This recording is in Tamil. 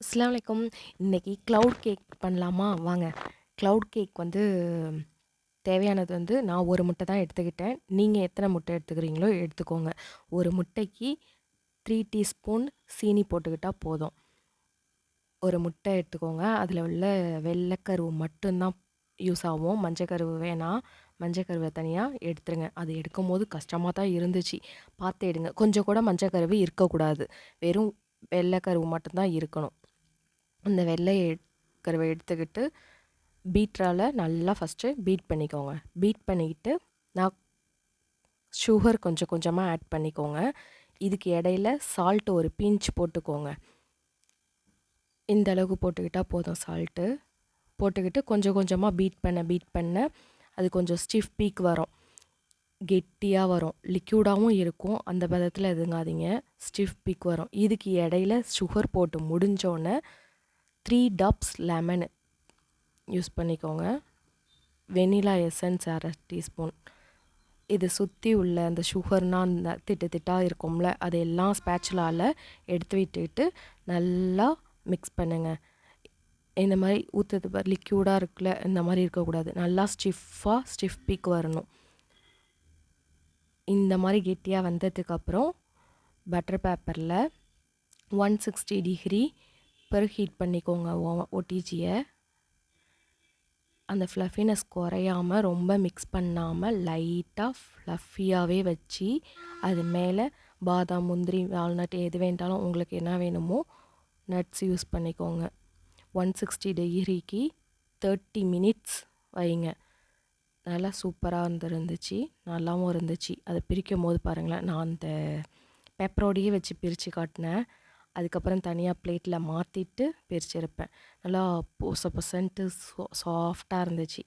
அஸ்ஸலாமு அலைக்கும். இன்னைக்கு க்ளவுட் கேக் பண்ணலாமா? வாங்க. க்ளவுட் கேக் வந்து தேவையானது வந்து நான் ஒரு முட்டை தான் எடுத்துக்கிட்டேன். நீங்கள் எத்தனை முட்டை எடுத்துக்கிறீங்களோ எடுத்துக்கோங்க. ஒரு முட்டைக்கு 3 டீஸ்பூன் சீனி போட்டுக்கிட்டா போதும். ஒரு முட்டை எடுத்துக்கோங்க. அதில் உள்ள வெள்ளைக்கருவு மட்டும்தான் யூஸ் ஆகும். மஞ்சக்கருவு வேணாம். மஞ்சக்கருவை தனியாக எடுத்துருங்க. அது எடுக்கும்போது கஷ்டமாக தான் இருந்துச்சு. பார்த்து எடுங்க. கொஞ்சம் கூட மஞ்சக்கருவு இருக்கக்கூடாது. வெறும் வெள்ளைக்கருவு மட்டும்தான் இருக்கணும். அந்த வெள்ளை கருவை எடுத்துக்கிட்டு பீட்ரால் நல்லா ஃபஸ்ட்டு பீட் பண்ணிக்கோங்க. பீட் பண்ணிக்கிட்டு நான் சுகர் கொஞ்சம் கொஞ்சமாக ஆட் பண்ணிக்கோங்க. இதுக்கு இடையில சால்ட்டு ஒரு பிஞ்ச் போட்டுக்கோங்க. இந்த அளவுக்கு போட்டுக்கிட்டால் போதும். சால்ட்டு போட்டுக்கிட்டு கொஞ்சம் கொஞ்சமாக பீட் பண்ண அது கொஞ்சம் ஸ்டிஃப் பீக் வரும். கெட்டியாக வரும். லிக்யூடாகவும் இருக்கும். அந்த பதத்தில் எதுங்காதீங்க. ஸ்டிஃப் பீக் வரும். இதுக்கு இடையில சுகர் போட்டு முடிஞ்சோடனே 3 டாப்ஸ் லெமன் யூஸ் பண்ணிக்கோங்க. Vanilla essence 1/2 teaspoon. இது சுற்றி உள்ள அந்த சுகர்னால் அந்த திட்டு திட்டாக இருக்கும்ல, அதையெல்லாம் ஸ்பேச்சுலால் எடுத்து விட்டுட்டு நல்லா மிக்ஸ் பண்ணுங்கள். இந்த மாதிரி ஊற்றுறது லிக்யூடாக இருக்குல்ல, இந்த மாதிரி இருக்கக்கூடாது. நல்லா ஸ்டிஃப் பீக் வரணும். இந்த மாதிரி கெட்டியாக வந்ததுக்கப்புறம் பட்டர் பேப்பரில் 160 டிகிரி ஹீட் பண்ணிக்கோங்க ஓடிஜியை. அந்த ஃப்ளஃபினஸ் குறையாமல் ரொம்ப மிக்ஸ் பண்ணாமல் லைட்டாக ஃப்ளஃபியாகவே வச்சு அது மேலே பாதாம், முந்திரி, வால்நட் எது வேண்டாலும் உங்களுக்கு என்ன வேணுமோ நட்ஸ் யூஸ் பண்ணிக்கோங்க. 160 டிகிரிக்கு 30 மினிட்ஸ் வைங்க. நல்லா சூப்பராக இருந்துச்சு. நல்லாவும் இருந்துச்சு. அதை பிரிக்கும் போது பாருங்களேன், நான் அந்த பெப்பரோடையே வச்சு பிரித்து காட்டினேன். அதுக்கப்புறம் தனியாக பிளேட்டில் மாற்றிட்டு பிரிச்சிருப்பேன். நல்லா பொசன்ட்டு சாஃப்டாக இருந்துச்சு.